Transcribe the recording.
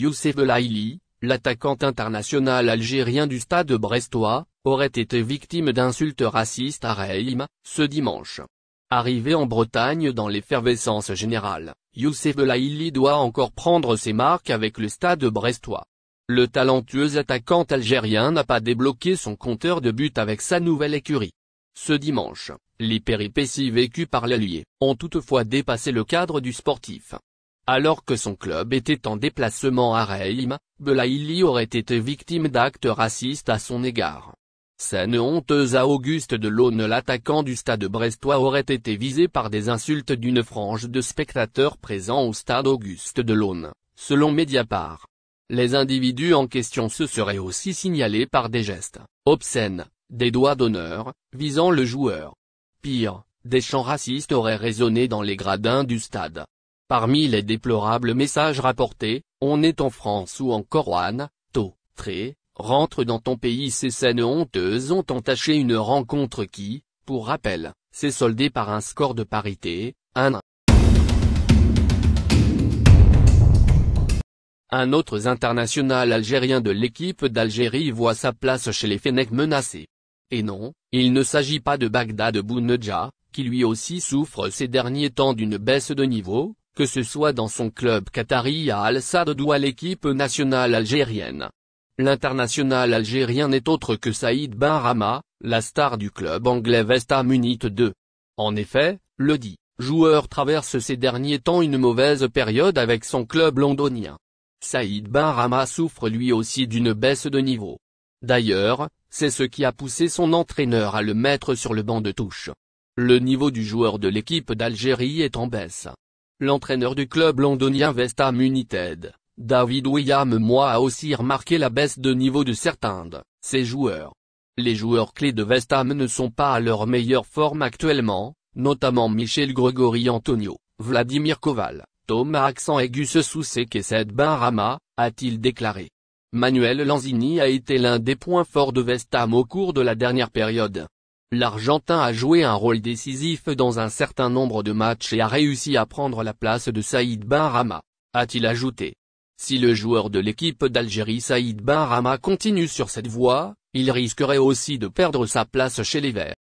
Youssef Belaïli, l'attaquant international algérien du Stade brestois, aurait été victime d'insultes racistes à Reims, ce dimanche. Arrivé en Bretagne dans l'effervescence générale, Youssef Belaïli doit encore prendre ses marques avec le Stade brestois. Le talentueux attaquant algérien n'a pas débloqué son compteur de buts avec sa nouvelle écurie. Ce dimanche, les péripéties vécues par l'Allier ont toutefois dépassé le cadre du sportif. Alors que son club était en déplacement à Reims, Belaïli aurait été victime d'actes racistes à son égard. Scène honteuse à Auguste Delaune. L'attaquant du Stade brestois aurait été visé par des insultes d'une frange de spectateurs présents au stade Auguste Delaune, selon Mediapart. Les individus en question se seraient aussi signalés par des gestes obscènes, des doigts d'honneur, visant le joueur. Pire, des chants racistes auraient résonné dans les gradins du stade. Parmi les déplorables messages rapportés, « On est en France » ou encore « Juan, to, très, rentre dans ton pays ». Ces scènes honteuses ont entaché une rencontre qui, pour rappel, s'est soldée par un score de parité, 1-1. Un autre international algérien de l'équipe d'Algérie voit sa place chez les Fennecs menacée. Et non, il ne s'agit pas de Bagdad Bounedjah, qui lui aussi souffre ces derniers temps d'une baisse de niveau, que ce soit dans son club qatari à Al Sadd ou à l'équipe nationale algérienne. L'international algérien n'est autre que Saïd Benrahma, la star du club anglais West Ham United 2. En effet, le dit joueur traverse ces derniers temps une mauvaise période avec son club londonien. Saïd Benrahma souffre lui aussi d'une baisse de niveau. D'ailleurs, c'est ce qui a poussé son entraîneur à le mettre sur le banc de touche. Le niveau du joueur de l'équipe d'Algérie est en baisse. L'entraîneur du club londonien West Ham United, David William Moy, a aussi remarqué la baisse de niveau de certains de ses joueurs. Les joueurs clés de West Ham ne sont pas à leur meilleure forme actuellement, notamment Michel Grégory, Antonio, Vladimir Koval, Thomas accent aigu Soucek et Saïd Benrahma, a-t-il déclaré. Manuel Lanzini a été l'un des points forts de West Ham au cours de la dernière période. L'Argentin a joué un rôle décisif dans un certain nombre de matchs et a réussi à prendre la place de Saïd Benrahma, a-t-il ajouté. Si le joueur de l'équipe d'Algérie Saïd Benrahma continue sur cette voie, il risquerait aussi de perdre sa place chez les Verts.